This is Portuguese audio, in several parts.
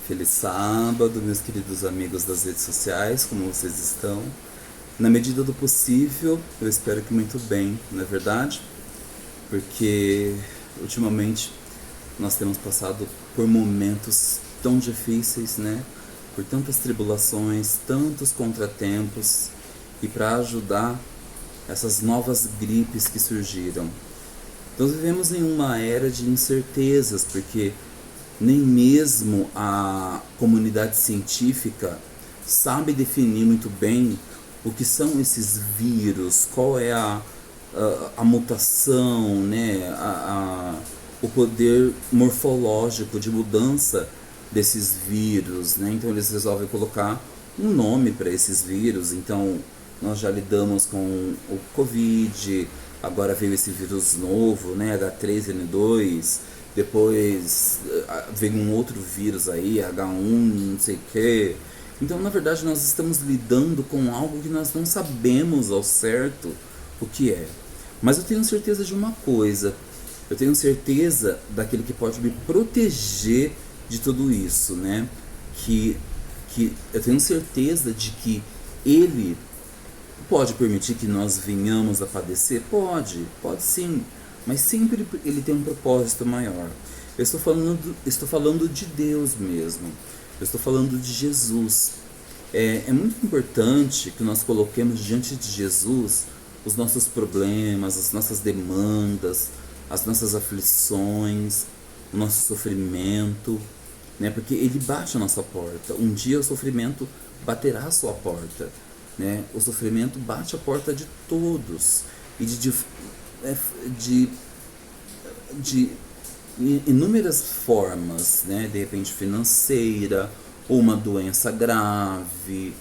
Feliz sábado, meus queridos amigos das redes sociais, como vocês estão? Na medida do possível, eu espero que muito bem, não é verdade? Porque ultimamente nós temos passado por momentos tão difíceis, né? Por tantas tribulações, tantos contratempos, e para ajudar essas novas gripes que surgiram. Nós vivemos em uma era de incertezas, porque nem mesmo a comunidade científica sabe definir muito bem o que são esses vírus, qual é a mutação, né, o poder morfológico de mudança desses vírus, né? Então eles resolvem colocar um nome para esses vírus. Então nós já lidamos com o Covid, agora veio esse vírus novo, né, H3N2, depois veio um outro vírus aí, H1, não sei o que. Então, na verdade, nós estamos lidando com algo que nós não sabemos ao certo o que é. Mas eu tenho certeza de uma coisa, eu tenho certeza daquele que pode me proteger de tudo isso, né? Que eu tenho certeza de que ele pode permitir que nós venhamos a padecer? Pode sim, mas sempre ele tem um propósito maior. Estou falando de Deus mesmo, eu estou falando de Jesus. É muito importante que nós coloquemos diante de Jesus os nossos problemas, as nossas demandas, as nossas aflições, o nosso sofrimento, né? Porque ele bate a nossa porta. Um dia o sofrimento baterá a sua porta, né? O sofrimento bate a porta de todos e de inúmeras formas, né? De repente financeira, ou uma doença grave,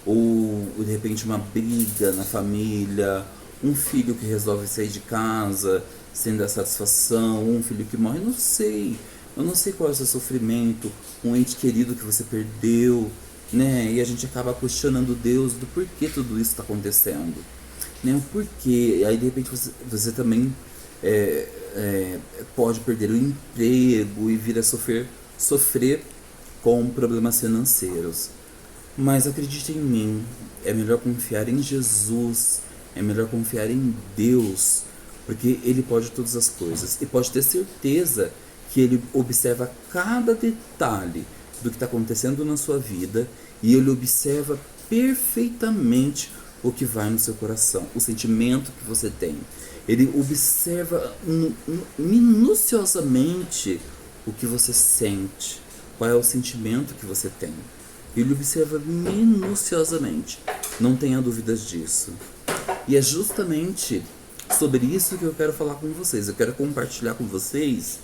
ou de repente uma briga na família, um filho que resolve sair de casa sem dar satisfação, um filho que morre, eu não sei qual é o seu sofrimento, um ente querido que você perdeu, né? E a gente acaba questionando Deus do porquê tudo isso está acontecendo, né? O porquê. E aí de repente você também pode perder o emprego e vir a sofrer com problemas financeiros. Mas acredite em mim, é melhor confiar em Jesus, é melhor confiar em Deus, porque Ele pode todas as coisas e pode ter certeza que Ele observa cada detalhe do que está acontecendo na sua vida, e Ele observa perfeitamente o que vai no seu coração, o sentimento que você tem. Ele observa minuciosamente o que você sente, qual é o sentimento que você tem. Ele observa minuciosamente, não tenha dúvidas disso. E é justamente sobre isso que eu quero falar com vocês. Eu quero compartilhar com vocês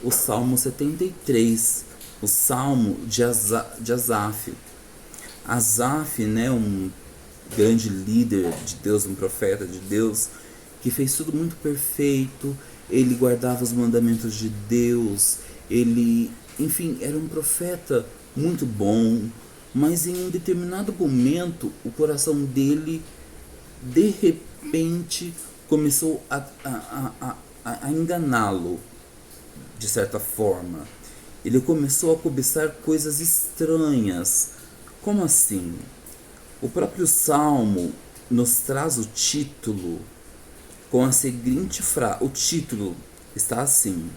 o Salmo 73, o Salmo de Asaf. Asaf, né, um grande líder de Deus, um profeta de Deus, que fez tudo muito perfeito, ele guardava os mandamentos de Deus, ele, enfim, era um profeta muito bom, mas em um determinado momento o coração dele, de repente, começou a enganá-lo, de certa forma. Ele começou a cobiçar coisas estranhas. Como assim? O próprio Salmo nos traz o título com a seguinte frase. O título está assim: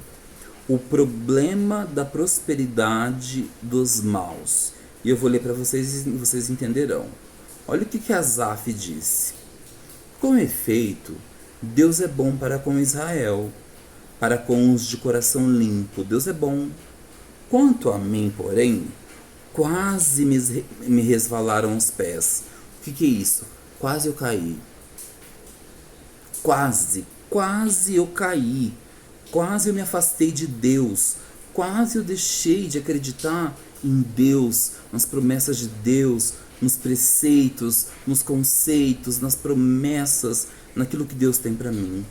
o problema da prosperidade dos maus. E eu vou ler para vocês e vocês entenderão. Olha o que Asaf disse. Com efeito, Deus é bom para com Israel, para com os de coração limpo. Deus é bom. Quanto a mim, porém, quase me resvalaram os pés. O que é isso? Quase eu caí. Quase eu caí. Quase eu me afastei de Deus. Quase eu deixei de acreditar em Deus, nas promessas de Deus, nos preceitos, nos conceitos, nas promessas, naquilo que Deus tem para mim.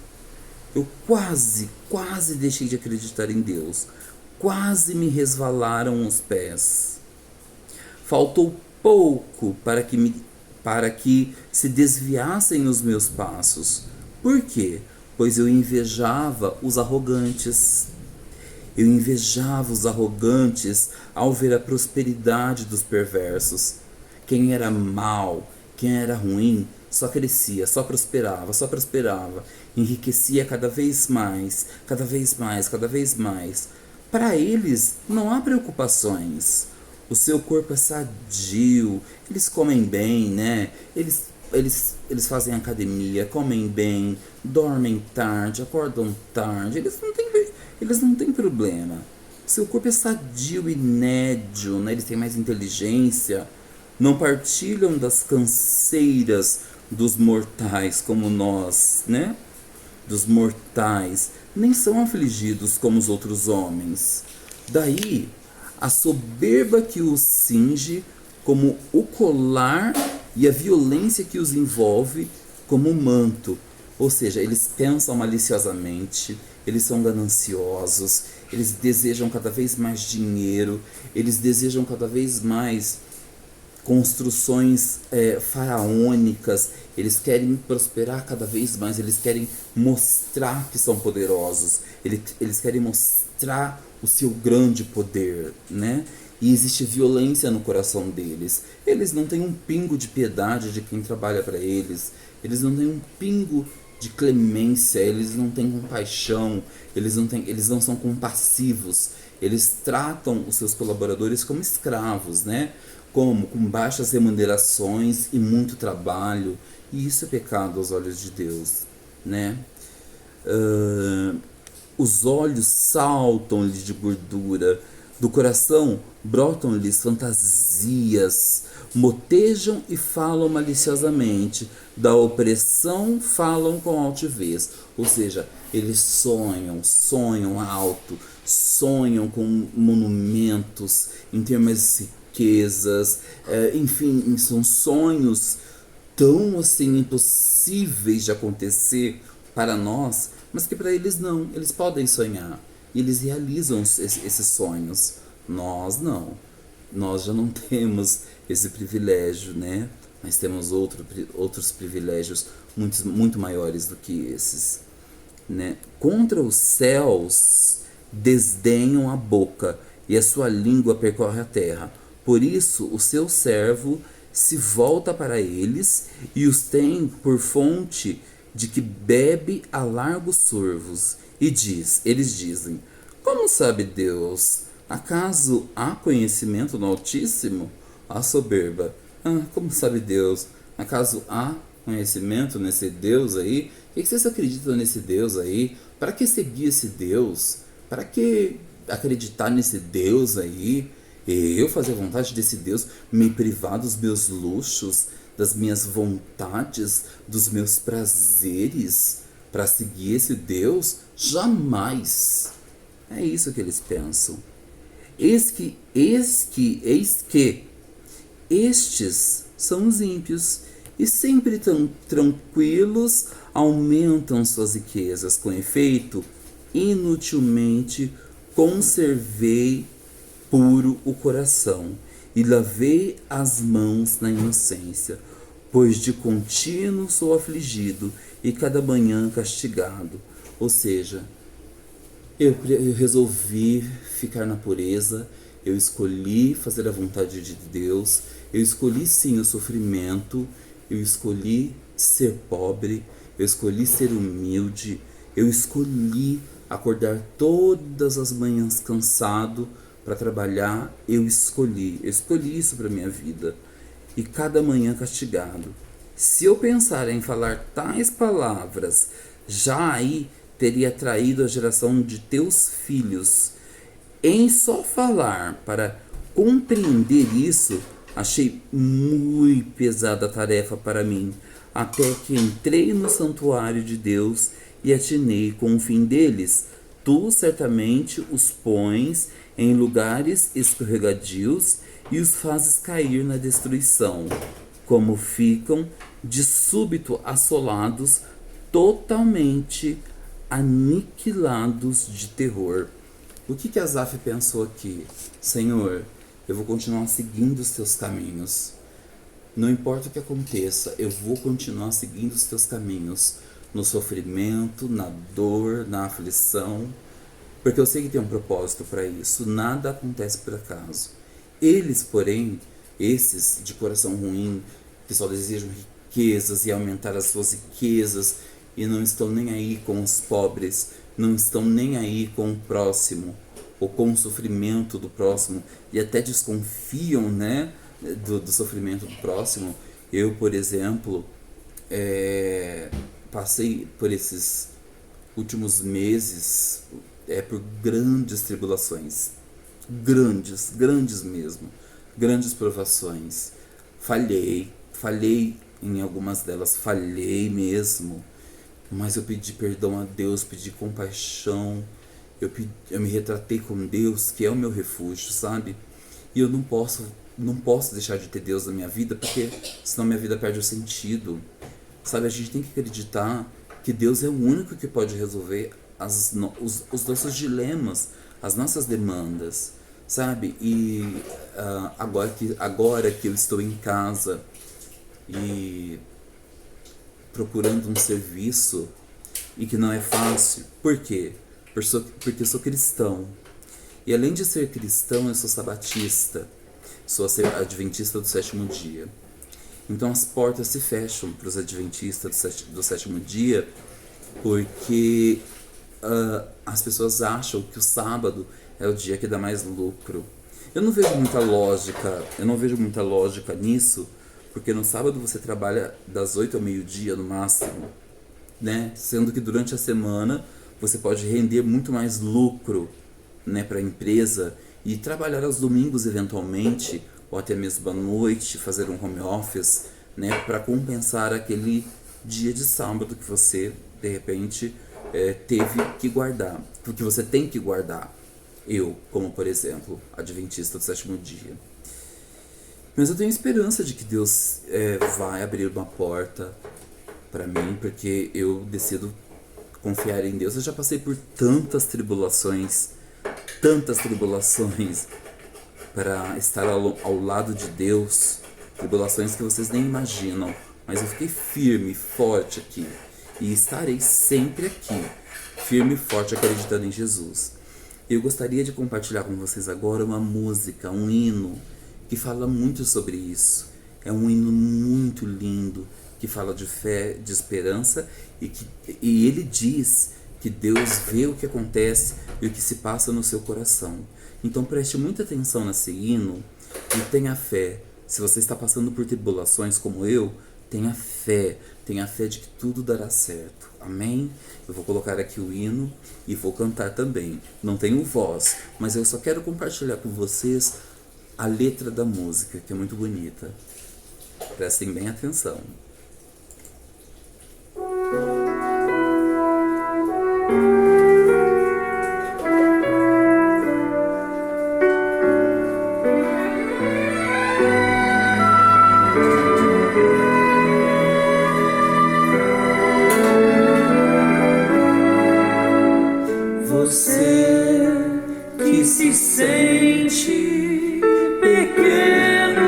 Eu quase deixei de acreditar em Deus. Quase me resvalaram os pés. Faltou pouco para que se desviassem os meus passos. Por quê? Pois eu invejava os arrogantes Eu invejava os arrogantes ao ver a prosperidade dos perversos. Quem era mau, quem era ruim, só crescia, só prosperava, enriquecia cada vez mais, cada vez mais, cada vez mais. Para eles não há preocupações. O seu corpo é sadio, eles comem bem, né? Eles fazem academia, comem bem, dormem tarde, acordam tarde, eles não têm problema. Seu corpo é sadio e nédio, né? Eles têm mais inteligência, não partilham das canseiras dos mortais como nós, né? Dos mortais, nem são afligidos como os outros homens. Daí a soberba que os cinge como o colar e a violência que os envolve como o manto. Ou seja, eles pensam maliciosamente, eles são gananciosos, eles desejam cada vez mais dinheiro, eles desejam cada vez mais construções faraônicas, eles querem prosperar cada vez mais, eles querem mostrar que são poderosos, eles querem mostrar o seu grande poder, né? E existe violência no coração deles. Eles não têm um pingo de piedade de quem trabalha para eles, eles não têm um pingo de clemência, eles não têm compaixão, eles não são compassivos, eles tratam os seus colaboradores como escravos, né? Como com baixas remunerações e muito trabalho, e isso é pecado aos olhos de Deus, né? Os olhos saltam-lhes de gordura, do coração brotam-lhes fantasias, motejam e falam maliciosamente, da opressão falam com altivez. Ou seja, eles sonham alto, sonham com monumentos, em termos de riquezas, enfim, são sonhos tão assim impossíveis de acontecer para nós, mas que para eles não, eles podem sonhar e eles realizam esses sonhos. Nós não, nós já não temos esse privilégio, né? Mas temos outros privilégios muito maiores do que esses, né? Contra os céus desdenham a boca e a sua língua percorre a terra. Por isso o seu servo se volta para eles e os tem por fonte de que bebe a largos sorvos. E eles dizem: como sabe Deus? Acaso há conhecimento no Altíssimo? A soberba. Como sabe Deus? Acaso há conhecimento nesse Deus aí? O que vocês acreditam nesse Deus aí? Para que seguir esse Deus? Para que acreditar nesse Deus aí? E eu fazer a vontade desse Deus, me privar dos meus luxos, das minhas vontades, dos meus prazeres, para seguir esse Deus? Jamais! É isso que eles pensam. Eis que estes são os ímpios, e sempre tão tranquilos aumentam suas riquezas. Com efeito, inutilmente conservei puro o coração e lavei as mãos na inocência, pois de contínuo sou afligido e cada manhã castigado. Ou seja, eu resolvi ficar na pureza, eu escolhi fazer a vontade de Deus, eu escolhi sim o sofrimento, eu escolhi ser pobre, eu escolhi ser humilde, eu escolhi acordar todas as manhãs cansado para trabalhar, eu escolhi isso para minha vida, e cada manhã castigado. Se eu pensar em falar tais palavras, já aí teria traído a geração de teus filhos. Em só falar para compreender isso, achei muito pesada a tarefa para mim, até que entrei no santuário de Deus e atinei com o fim deles. Tu certamente os pões em lugares escorregadios e os fazes cair na destruição, como ficam de súbito assolados, totalmente aniquilados de terror. O que Asaf pensou aqui? Senhor, eu vou continuar seguindo os teus caminhos. Não importa o que aconteça, eu vou continuar seguindo os teus caminhos. No sofrimento, na dor, na aflição. Porque eu sei que tem um propósito para isso. Nada acontece por acaso. Eles, porém, esses de coração ruim, que só desejam riquezas e aumentar as suas riquezas e não estão nem aí com os pobres, não estão nem aí com o próximo ou com o sofrimento do próximo e até desconfiam, né, do sofrimento do próximo. Eu, por exemplo, passei por esses últimos meses por grandes tribulações, grandes mesmo, grandes provações. Falhei em algumas delas, falhei mesmo, mas eu pedi perdão a Deus, pedi compaixão, eu me retratei com Deus, que é o meu refúgio, sabe? E eu não posso deixar de ter Deus na minha vida, porque senão minha vida perde o sentido. Sabe, a gente tem que acreditar que Deus é o único que pode resolver os nossos dilemas, as nossas demandas, sabe? E agora que eu estou em casa e procurando um serviço e que não é fácil, por quê? Porque eu sou cristão. E além de ser cristão, eu sou sabatista, sou adventista do sétimo dia. Então as portas se fecham para os adventistas do sétimo dia, porque as pessoas acham que o sábado é o dia que dá mais lucro. Eu não vejo muita lógica nisso, porque no sábado você trabalha das 8 ao meio-dia no máximo, né? Sendo que durante a semana você pode render muito mais lucro, né, para a empresa e trabalhar aos domingos eventualmente, ou até mesmo à noite, fazer um home office, né, para compensar aquele dia de sábado que você de repente teve que guardar, porque você tem que guardar. Eu, como por exemplo, adventista do sétimo dia. Mas eu tenho esperança de que Deus vai abrir uma porta para mim, porque eu decido confiar em Deus. Eu já passei por tantas tribulações para estar ao lado de Deus, tribulações que vocês nem imaginam, mas eu fiquei firme, forte aqui, e estarei sempre aqui, firme e forte, acreditando em Jesus. Eu gostaria de compartilhar com vocês agora uma música, um hino, que fala muito sobre isso. É um hino muito lindo, que fala de fé, de esperança, e ele diz que Deus vê o que acontece e o que se passa no seu coração. Então preste muita atenção nesse hino e tenha fé. Se você está passando por tribulações como eu, tenha fé de que tudo dará certo. Amém? Eu vou colocar aqui o hino e vou cantar também. Não tenho voz, mas eu só quero compartilhar com vocês a letra da música, que é muito bonita. Prestem bem atenção. Você que se sente pequeno,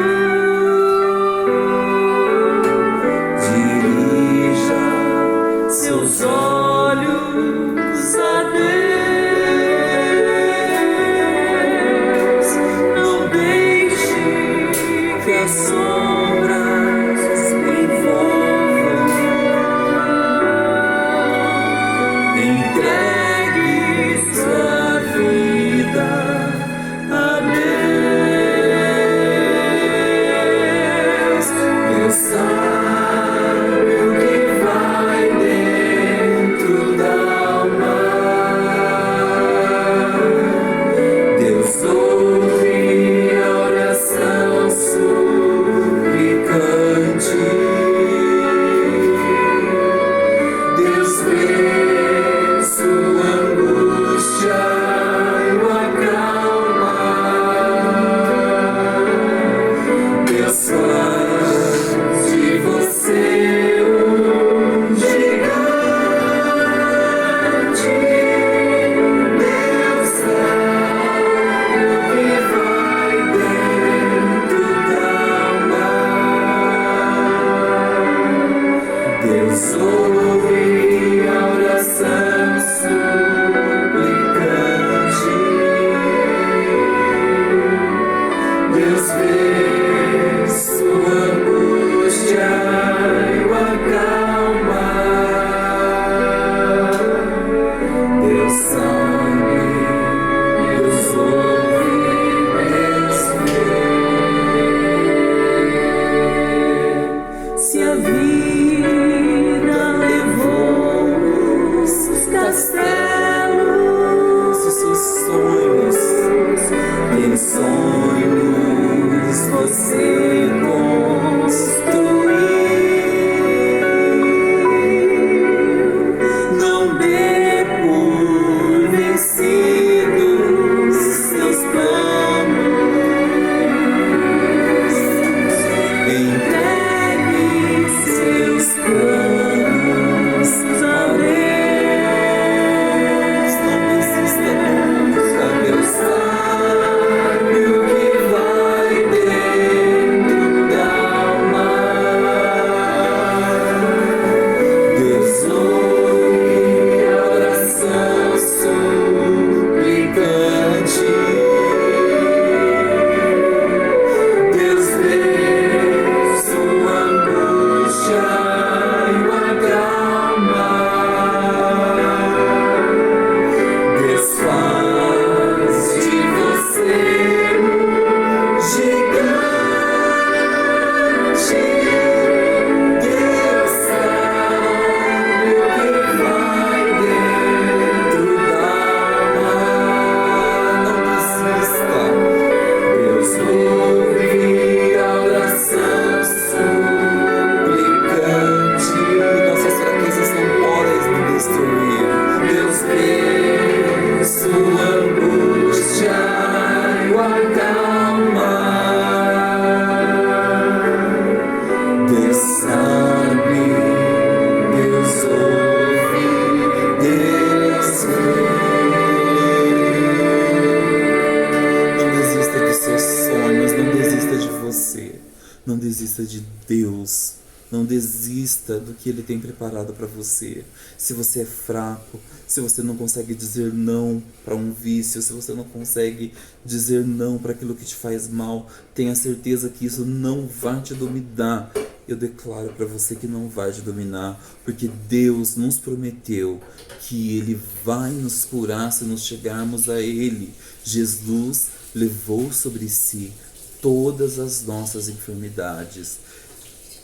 Não desista de Deus. Não desista do que Ele tem preparado para você. Se você é fraco, se você não consegue dizer não para um vício, se você não consegue dizer não para aquilo que te faz mal, tenha certeza que isso não vai te dominar. Eu declaro para você que não vai te dominar, porque Deus nos prometeu que Ele vai nos curar se nos chegarmos a Ele. Jesus levou sobre si todas as nossas enfermidades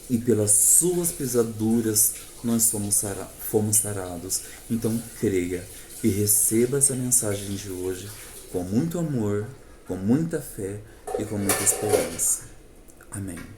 e pelas suas pisaduras nós fomos sarados. Então creia e receba essa mensagem de hoje com muito amor, com muita fé e com muita esperança. Amém.